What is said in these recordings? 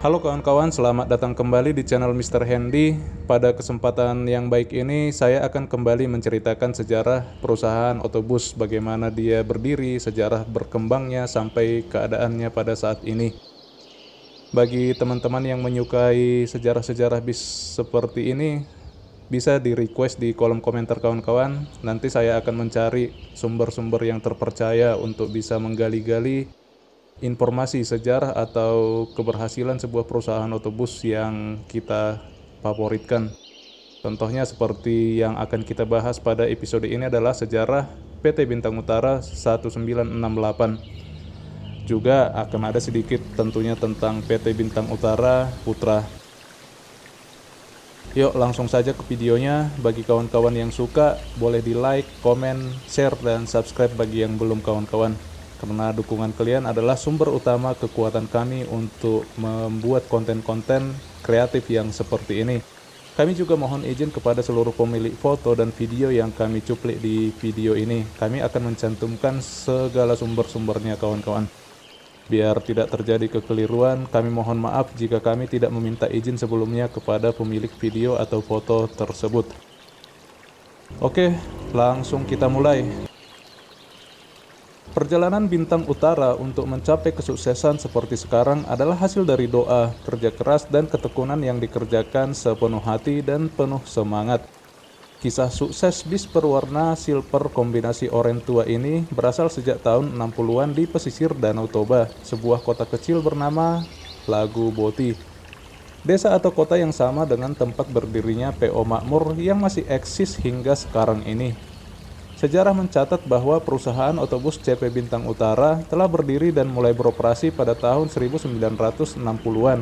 Halo kawan-kawan, selamat datang kembali di channel Mr. Handy. Pada kesempatan yang baik ini, saya akan kembali menceritakan sejarah perusahaan otobus, bagaimana dia berdiri, sejarah berkembangnya sampai keadaannya pada saat ini. Bagi teman-teman yang menyukai sejarah-sejarah bis seperti ini, bisa di-request di kolom komentar kawan-kawan. Nanti saya akan mencari sumber-sumber yang terpercaya untuk bisa menggali-gali informasi sejarah atau keberhasilan sebuah perusahaan otobus yang kita favoritkan. Contohnya seperti yang akan kita bahas pada episode ini adalah sejarah PT Bintang Utara 1968. Juga akan ada sedikit tentunya tentang PT Bintang Utara Putra. Yuk langsung saja ke videonya. Bagi kawan-kawan yang suka, boleh di like, komen, share, dan subscribe bagi yang belum kawan-kawan. Karena dukungan kalian adalah sumber utama kekuatan kami untuk membuat konten-konten kreatif yang seperti ini. Kami juga mohon izin kepada seluruh pemilik foto dan video yang kami cuplik di video ini. Kami akan mencantumkan segala sumber-sumbernya kawan-kawan. Biar tidak terjadi kekeliruan, kami mohon maaf jika kami tidak meminta izin sebelumnya kepada pemilik video atau foto tersebut. Oke, langsung kita mulai. Perjalanan Bintang Utara untuk mencapai kesuksesan seperti sekarang adalah hasil dari doa, kerja keras, dan ketekunan yang dikerjakan sepenuh hati dan penuh semangat. Kisah sukses bis berwarna silver kombinasi oranye tua ini berasal sejak tahun 60-an di pesisir Danau Toba, sebuah kota kecil bernama Lagu Boti. Desa atau kota yang sama dengan tempat berdirinya PO Makmur yang masih eksis hingga sekarang ini. Sejarah mencatat bahwa perusahaan otobus CP Bintang Utara telah berdiri dan mulai beroperasi pada tahun 1960-an.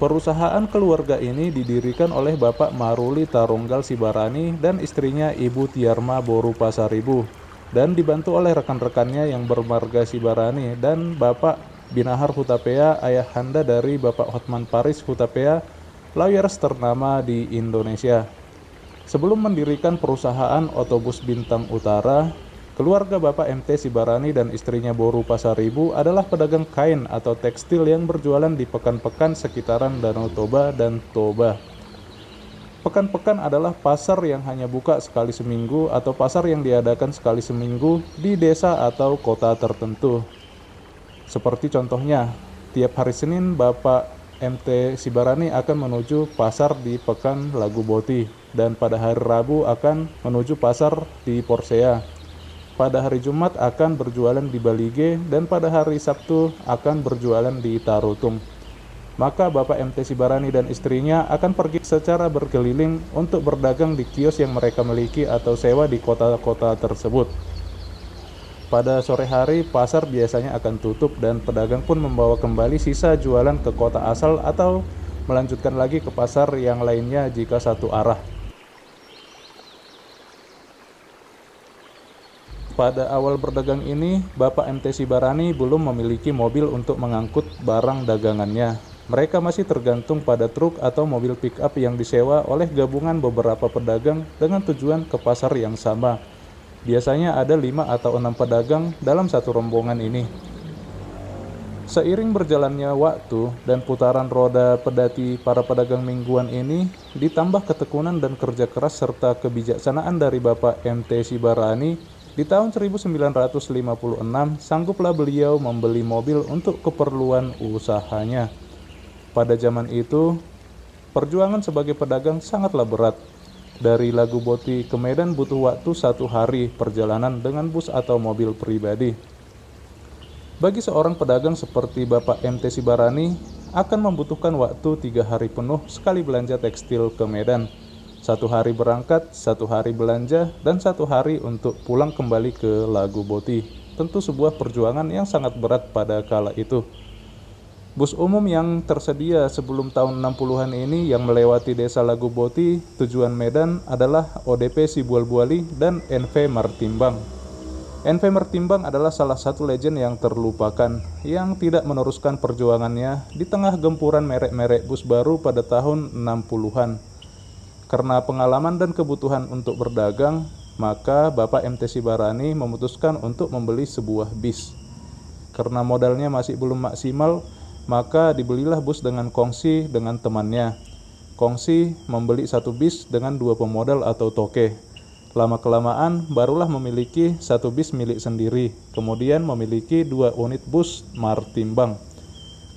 Perusahaan keluarga ini didirikan oleh Bapak Maruli Tarunggal Sibarani dan istrinya Ibu Tiarma Boru Pasaribu, dan dibantu oleh rekan-rekannya yang bermarga Sibarani dan Bapak Binahar Hutapea, ayahanda dari Bapak Hotman Paris Hutapea, lawyers ternama di Indonesia. Sebelum mendirikan perusahaan otobus Bintang Utara, keluarga Bapak MT Sibarani dan istrinya Boru Pasaribu adalah pedagang kain atau tekstil yang berjualan di pekan-pekan sekitaran Danau Toba dan Toba. Pekan-pekan adalah pasar yang hanya buka sekali seminggu atau pasar yang diadakan sekali seminggu di desa atau kota tertentu. Seperti contohnya, tiap hari Senin Bapak MT Sibarani akan menuju pasar di Pekan Lagu Boti, dan pada hari Rabu akan menuju pasar di Porsea. Pada hari Jumat akan berjualan di Balige, dan pada hari Sabtu akan berjualan di Tarutung. Maka Bapak MT Sibarani dan istrinya akan pergi secara berkeliling untuk berdagang di kios yang mereka miliki atau sewa di kota-kota tersebut. Pada sore hari, pasar biasanya akan tutup dan pedagang pun membawa kembali sisa jualan ke kota asal atau melanjutkan lagi ke pasar yang lainnya jika satu arah. Pada awal berdagang ini, Bapak MT Sibarani belum memiliki mobil untuk mengangkut barang dagangannya. Mereka masih tergantung pada truk atau mobil pick-up yang disewa oleh gabungan beberapa pedagang dengan tujuan ke pasar yang sama. Biasanya ada 5 atau 6 pedagang dalam satu rombongan ini. Seiring berjalannya waktu dan putaran roda pedati para pedagang mingguan ini, ditambah ketekunan dan kerja keras serta kebijaksanaan dari Bapak MT Sibarani, di tahun 1956 sangguplah beliau membeli mobil untuk keperluan usahanya. Pada zaman itu, perjuangan sebagai pedagang sangatlah berat. Dari Lagu Boti ke Medan butuh waktu 1 hari perjalanan dengan bus atau mobil pribadi. Bagi seorang pedagang seperti Bapak MT Sibarani, akan membutuhkan waktu 3 hari penuh sekali belanja tekstil ke Medan. 1 hari berangkat, 1 hari belanja, dan 1 hari untuk pulang kembali ke Lagu Boti. Tentu sebuah perjuangan yang sangat berat pada kala itu. Bus umum yang tersedia sebelum tahun 60-an ini yang melewati desa Lagu Boti tujuan Medan adalah ODP Sibual-Buali dan NV Martimbang. NV Martimbang adalah salah satu legend yang terlupakan yang tidak meneruskan perjuangannya di tengah gempuran merek-merek bus baru pada tahun 60-an. Karena pengalaman dan kebutuhan untuk berdagang, maka Bapak MT Sibarani memutuskan untuk membeli sebuah bis. Karena modalnya masih belum maksimal, Maka dibelilah bus dengan kongsi dengan temannya. Kongsi membeli satu bis dengan dua pemodal atau toke. Lama-kelamaan barulah memiliki satu bis milik sendiri, kemudian memiliki 2 unit bus Martimbang.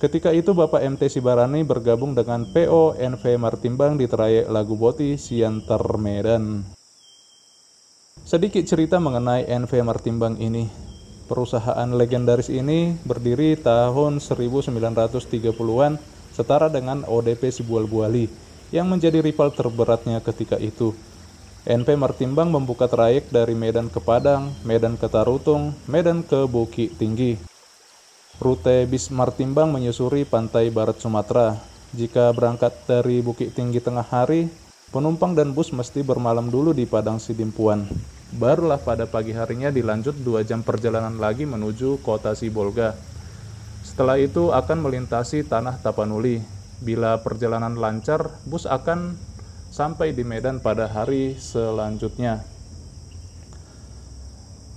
Ketika itu Bapak MT Sibarani bergabung dengan PO NV Martimbang di trayek Laguboti, Siantar, Medan. Sedikit cerita mengenai NV Martimbang ini. Perusahaan legendaris ini berdiri tahun 1930-an setara dengan ODP Sibual-Buali yang menjadi rival terberatnya ketika itu. NV Martimbang membuka trayek dari Medan ke Padang, Medan ke Tarutung, Medan ke Bukit Tinggi. Rute bis Martimbang menyusuri pantai barat Sumatera. Jika berangkat dari Bukit Tinggi tengah hari, penumpang dan bus mesti bermalam dulu di Padang Sidimpuan. Barulah pada pagi harinya dilanjut 2 jam perjalanan lagi menuju kota Sibolga. Setelah itu akan melintasi tanah Tapanuli. Bila perjalanan lancar, bus akan sampai di Medan pada hari selanjutnya.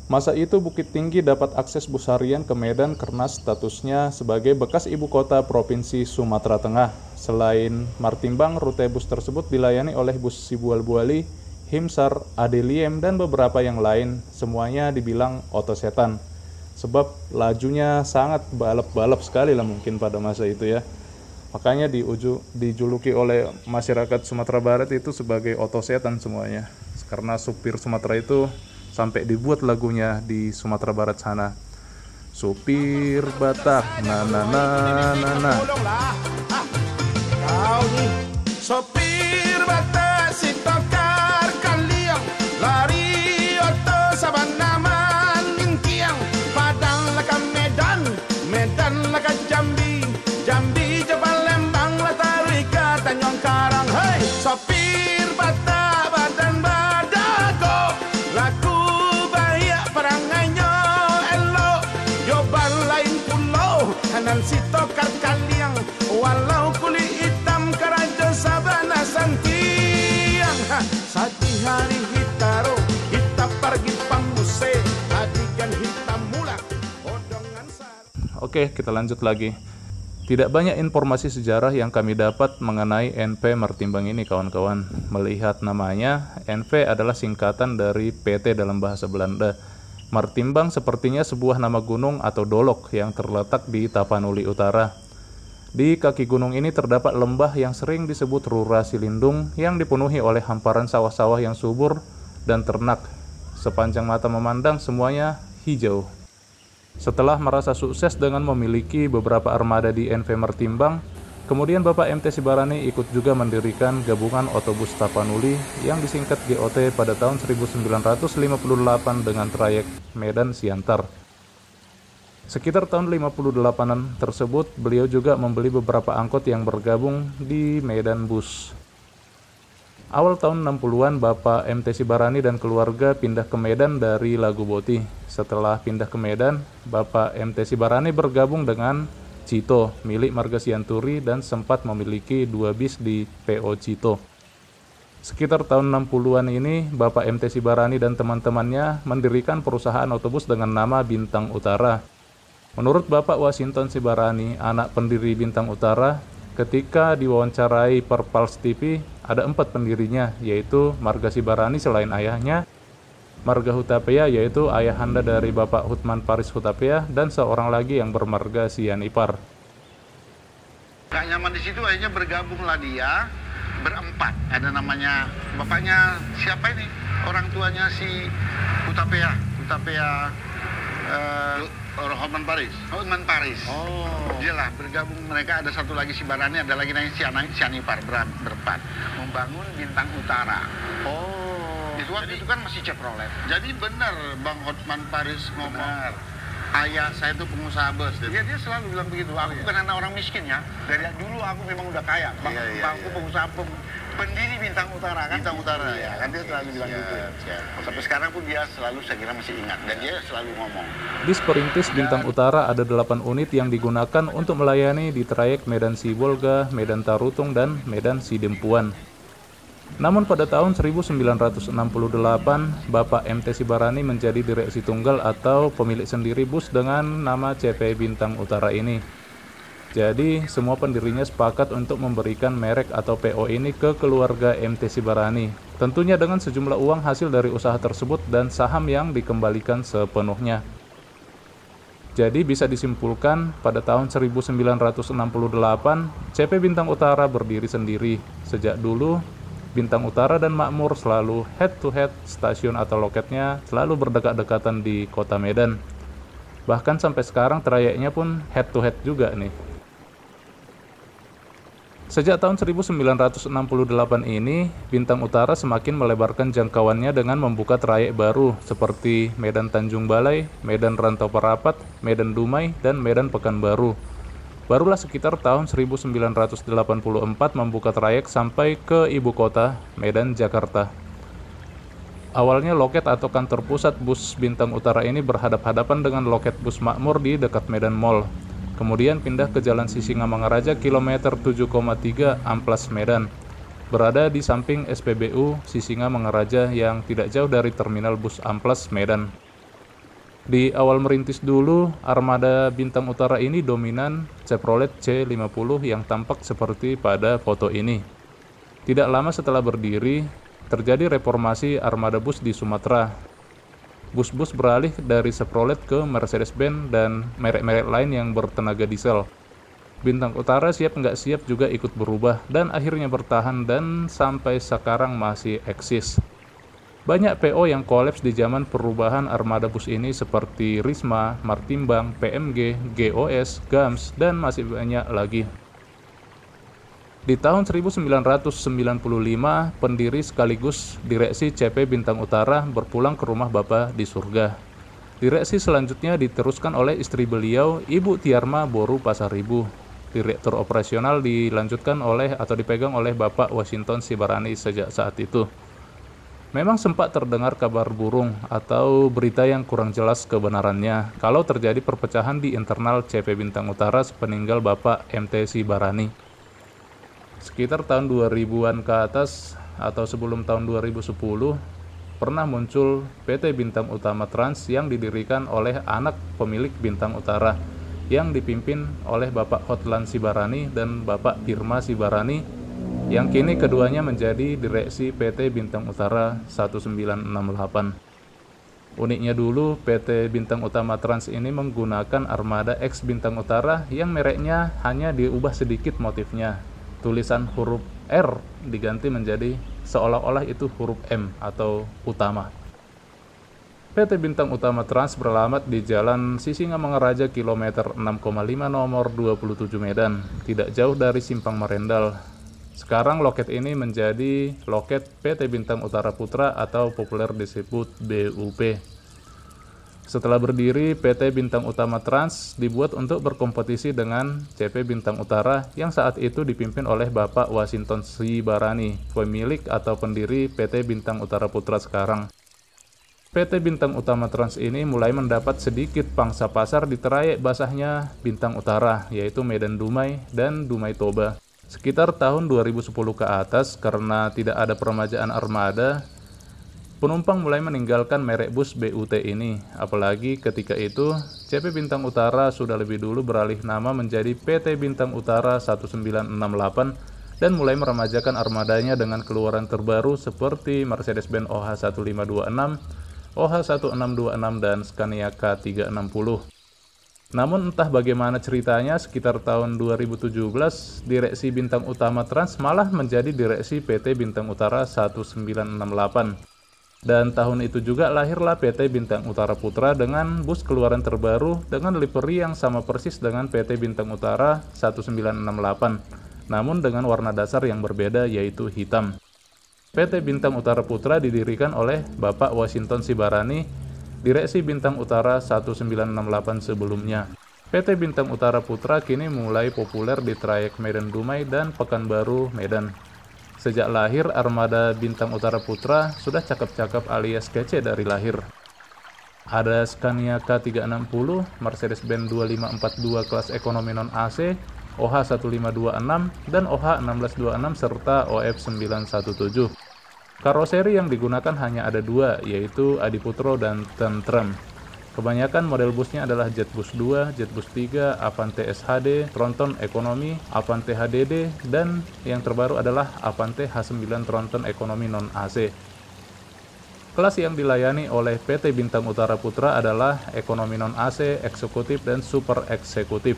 Masa itu Bukit Tinggi dapat akses bus harian ke Medan karena statusnya sebagai bekas ibu kota Provinsi Sumatera Tengah. Selain Martimbang, rute bus tersebut dilayani oleh bus Sibual-Buali, Himsar, Adeliem, dan beberapa yang lain. Semuanya dibilang otosetan, sebab lajunya sangat balap-balap sekali lah mungkin pada masa itu ya. Makanya dijuluki oleh masyarakat Sumatera Barat itu sebagai otosetan semuanya. Karena supir Sumatera itu sampai dibuat lagunya di Sumatera Barat sana. Supir Batak, na na na na na. Kau nih sopir Batak si tokar kaliang, lari oto sabana maningkiang, Padang laka Medan, Medan laka Jambi, Jambi Jabal Lembang Latarika Tanjung Karang. Hei sopir Batak badan badago, laku bahaya perangainya elok, joban lain pulau kanan si tokar kaliang, walau kulit hitam keraja sabana santiang. Sati hari hitaro kita pergi panguse adigan hitam mula odongan sar. Oke, kita lanjut lagi. Tidak banyak informasi sejarah yang kami dapat mengenai NV Martimbang ini kawan-kawan. Melihat namanya, NV adalah singkatan dari PT dalam bahasa Belanda. Martimbang sepertinya sebuah nama gunung atau dolok yang terletak di Tapanuli Utara. Di kaki gunung ini terdapat lembah yang sering disebut Rura Silindung yang dipenuhi oleh hamparan sawah-sawah yang subur dan ternak. Sepanjang mata memandang semuanya hijau. Setelah merasa sukses dengan memiliki beberapa armada di NV Martimbang, kemudian Bapak MT Sibarani ikut juga mendirikan gabungan otobus Tapanuli yang disingkat GOT pada tahun 1958 dengan trayek Medan Siantar. Sekitar tahun 58-an tersebut, beliau juga membeli beberapa angkot yang bergabung di Medan Bus. Awal tahun 60-an, Bapak MT Sibarani dan keluarga pindah ke Medan dari Laguboti. Setelah pindah ke Medan, Bapak MT Sibarani bergabung dengan Cito, milik Marga Sianturi, dan sempat memiliki 2 bis di PO Cito. Sekitar tahun 60-an ini, Bapak MT Sibarani dan teman-temannya mendirikan perusahaan otobus dengan nama Bintang Utara. Menurut Bapak Washington Sibarani, anak pendiri Bintang Utara, ketika diwawancarai Perpals TV, ada 4 pendirinya, yaitu Marga Sibarani selain ayahnya, Marga Hutapea yaitu ayahanda dari Bapak Hutman Paris Hutapea, dan seorang lagi yang bermarga Sianipar. Gak nyaman di situ, akhirnya bergabunglah dia berempat. Ada namanya bapaknya siapa ini? Orang tuanya si Hutapea, Hotman Paris. Hotman Paris. Oh. Dialah bergabung, mereka ada satu lagi Sibarani, ada lagi namanya Sianipar, berempat membangun Bintang Utara. Oh. Itu waktu itu kan masih Chevrolet. Jadi benar Bang Hotman Paris ngomong, ayah saya itu pengusaha bus. Iya, dia selalu bilang begitu. Aku bukan anak orang miskin ya. Dari dulu aku memang udah kaya. Bangku pengusaha pendiri Bintang Utara kan. Bintang Utara ya. Kan dia selalu bilang gitu. Sampai sekarang pun dia selalu, saya kira masih ingat, dan dia selalu ngomong. Bis perintis Bintang Utara ada 8 unit yang digunakan untuk melayani di trayek Medan Sibolga, Medan Tarutung, dan Medan Sidempuan. Namun pada tahun 1968, Bapak MT Sibarani menjadi direksi tunggal atau pemilik sendiri bus dengan nama CP Bintang Utara ini. Jadi, semua pendirinya sepakat untuk memberikan merek atau PO ini ke keluarga MT Sibarani. Tentunya dengan sejumlah uang hasil dari usaha tersebut dan saham yang dikembalikan sepenuhnya. Jadi bisa disimpulkan pada tahun 1968, CP Bintang Utara berdiri sendiri. Sejak dulu, Bintang Utara dan Makmur selalu head-to-head, stasiun atau loketnya selalu berdekat-dekatan di kota Medan. Bahkan sampai sekarang trayeknya pun head-to-head juga nih. Sejak tahun 1968 ini, Bintang Utara semakin melebarkan jangkauannya dengan membuka trayek baru seperti Medan Tanjung Balai, Medan Rantau Parapat, Medan Dumai, dan Medan Pekanbaru. Barulah sekitar tahun 1984 membuka trayek sampai ke ibu kota, Medan, Jakarta. Awalnya loket atau kantor pusat bus Bintang Utara ini berhadap-hadapan dengan loket bus Makmur di dekat Medan Mall. Kemudian pindah ke Jalan Sisingamangaraja kilometer 7,3 Amplas Medan. Berada di samping SPBU Sisingamangaraja yang tidak jauh dari terminal bus Amplas Medan. Di awal merintis dulu, armada Bintang Utara ini dominan Chevrolet C50 yang tampak seperti pada foto ini. Tidak lama setelah berdiri, terjadi reformasi armada bus di Sumatera. Bus-bus beralih dari Chevrolet ke Mercedes-Benz dan merek-merek lain yang bertenaga diesel. Bintang Utara siap nggak siap juga ikut berubah dan akhirnya bertahan dan sampai sekarang masih eksis. Banyak PO yang kolaps di zaman perubahan armada bus ini seperti Risma, Martimbang, PMG, GOS, GAMS, dan masih banyak lagi. Di tahun 1995, pendiri sekaligus direksi CP Bintang Utara berpulang ke rumah Bapa di surga. Direksi selanjutnya diteruskan oleh istri beliau, Ibu Tiarma Boru Pasaribu. Direktur operasional dilanjutkan oleh atau dipegang oleh Bapak Washington Sibarani sejak saat itu. Memang sempat terdengar kabar burung atau berita yang kurang jelas kebenarannya kalau terjadi perpecahan di internal CP Bintang Utara sepeninggal Bapak MT Sibarani. Sekitar tahun 2000-an ke atas atau sebelum tahun 2010, pernah muncul PT Bintang Utama Trans yang didirikan oleh anak pemilik Bintang Utara yang dipimpin oleh Bapak Hotlan Sibarani dan Bapak Irma Sibarani yang kini keduanya menjadi direksi PT Bintang Utara 1968. Uniknya dulu PT Bintang Utama Trans ini menggunakan armada X Bintang Utara yang mereknya hanya diubah sedikit motifnya. Tulisan huruf R diganti menjadi seolah-olah itu huruf M atau utama. PT Bintang Utama Trans beralamat di Jalan Sisingamangaraja kilometer 6,5 nomor 27 Medan, tidak jauh dari Simpang Marendal. Sekarang loket ini menjadi loket PT Bintang Utara Putra atau populer disebut BUP. Setelah berdiri, PT Bintang Utama Trans dibuat untuk berkompetisi dengan CP Bintang Utara yang saat itu dipimpin oleh Bapak Washington Sibarani, pemilik atau pendiri PT Bintang Utara Putra sekarang. PT Bintang Utama Trans ini mulai mendapat sedikit pangsa pasar di trayek basahnya Bintang Utara, yaitu Medan Dumai dan Dumai Toba. Sekitar tahun 2010 ke atas, karena tidak ada peremajaan armada, penumpang mulai meninggalkan merek bus BUT ini, apalagi ketika itu CP Bintang Utara sudah lebih dulu beralih nama menjadi PT Bintang Utara 1968 dan mulai meremajakan armadanya dengan keluaran terbaru seperti Mercedes-Benz OH1526, OH1626 dan Scania K360. Namun entah bagaimana ceritanya, sekitar tahun 2017 direksi Bintang Utama Trans malah menjadi direksi PT Bintang Utara 1968. Dan tahun itu juga lahirlah PT Bintang Utara Putra dengan bus keluaran terbaru dengan livery yang sama persis dengan PT Bintang Utara 1968, namun dengan warna dasar yang berbeda yaitu hitam. PT Bintang Utara Putra didirikan oleh Bapak Washington Sibarani, direksi Bintang Utara 1968 sebelumnya. PT Bintang Utara Putra kini mulai populer di trayek Medan Dumai dan Pekanbaru Medan. Sejak lahir, armada Bintang Utara Putra sudah cakep-cakep alias kece dari lahir. Ada Scania K360, Mercedes-Benz 2542 kelas ekonomi non-AC, OH1526, dan OH1626 serta OF917. Karoseri yang digunakan hanya ada dua, yaitu Adiputro dan Tentrem. Kebanyakan model busnya adalah Jetbus 2, Jetbus 3, Avante SHD, Tronton Ekonomi, Avante HDD, dan yang terbaru adalah Avante H9 Tronton Ekonomi non-AC. Kelas yang dilayani oleh PT Bintang Utara Putra adalah Ekonomi non-AC, Eksekutif, dan Super Eksekutif.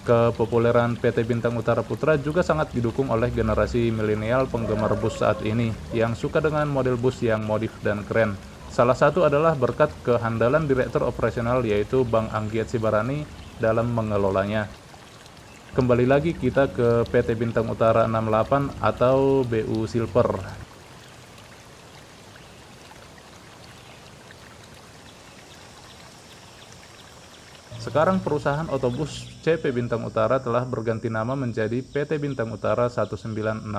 Kepopuleran PT Bintang Utara Putra juga sangat didukung oleh generasi milenial penggemar bus saat ini yang suka dengan model bus yang modif dan keren. Salah satu adalah berkat kehandalan Direktur Operasional yaitu Bang Anggiat Sibarani dalam mengelolanya. Kembali lagi kita ke PT Bintang Utara 68 atau BU Silver. Sekarang perusahaan otobus CP Bintang Utara telah berganti nama menjadi PT Bintang Utara 1968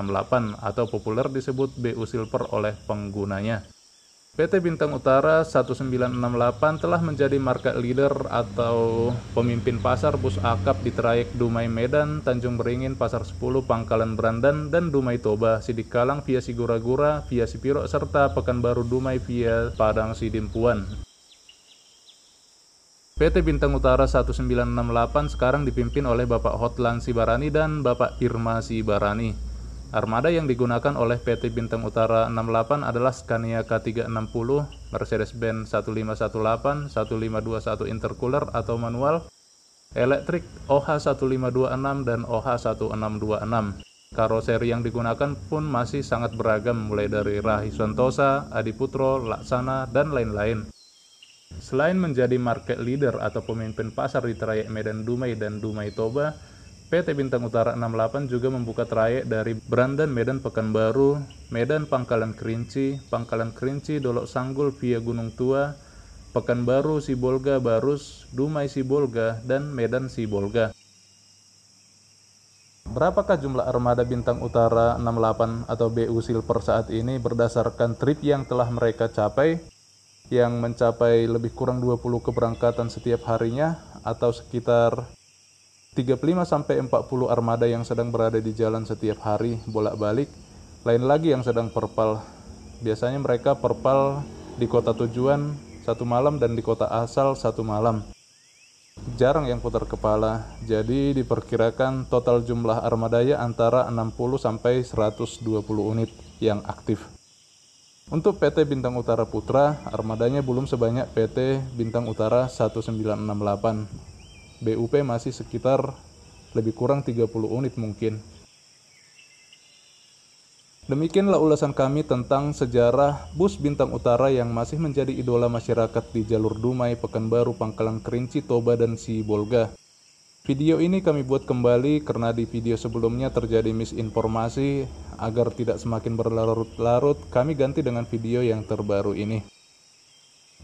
atau populer disebut BU Silver oleh penggunanya. PT Bintang Utara 1968 telah menjadi market leader atau pemimpin pasar bus akap di trayek Dumai Medan, Tanjung Beringin, Pasar 10, Pangkalan Brandan, dan Dumai Toba, Sidikalang via Sigura-gura, via Sipiro, serta Pekanbaru Dumai via Padang Sidimpuan. PT Bintang Utara 1968 sekarang dipimpin oleh Bapak Hotlan Sibarani dan Bapak Irma Sibarani. Armada yang digunakan oleh PT Bintang Utara 68 adalah Scania K360, Mercedes-Benz 1518, 1521 intercooler atau manual, elektrik OH1526 dan OH1626. Karoseri yang digunakan pun masih sangat beragam mulai dari Rahi Santosa, Adiputro, Laksana, dan lain-lain. Selain menjadi market leader atau pemimpin pasar di trayek Medan Dumai dan Dumai Toba, PT Bintang Utara 68 juga membuka trayek dari Brandan Medan Pekanbaru, Medan Pangkalan Kerinci Dolok Sanggul via Gunung Tua, Pekanbaru Sibolga Barus, Dumai Sibolga, dan Medan Sibolga. Berapakah jumlah armada Bintang Utara 68 atau BU Silver saat ini berdasarkan trip yang telah mereka capai, yang mencapai lebih kurang 20 keberangkatan setiap harinya atau sekitar 35-40 armada yang sedang berada di jalan setiap hari bolak-balik. Lain lagi yang sedang perpal. Biasanya mereka perpal di kota tujuan 1 malam dan di kota asal 1 malam. Jarang yang putar kepala. Jadi diperkirakan total jumlah armadanya antara 60-120 unit yang aktif. Untuk PT Bintang Utara Putra, armadanya belum sebanyak PT Bintang Utara 1968. BUP masih sekitar lebih kurang 30 unit mungkin. Demikianlah ulasan kami tentang sejarah bus Bintang Utara yang masih menjadi idola masyarakat di jalur Dumai, Pekanbaru, Pangkalan Kerinci, Toba, dan Sibolga. Video ini kami buat kembali karena di video sebelumnya terjadi misinformasi. Agar tidak semakin berlarut-larut, kami ganti dengan video yang terbaru ini.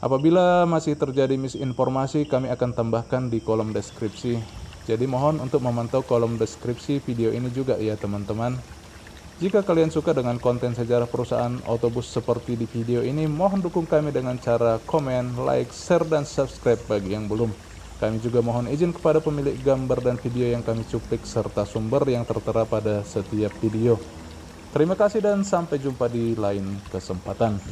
Apabila masih terjadi misinformasi, kami akan tambahkan di kolom deskripsi. Jadi mohon untuk memantau kolom deskripsi video ini juga ya teman-teman. Jika kalian suka dengan konten sejarah perusahaan otobus seperti di video ini, mohon dukung kami dengan cara komen, like, share, dan subscribe bagi yang belum. Kami juga mohon izin kepada pemilik gambar dan video yang kami cuplik serta sumber yang tertera pada setiap video. Terima kasih dan sampai jumpa di lain kesempatan.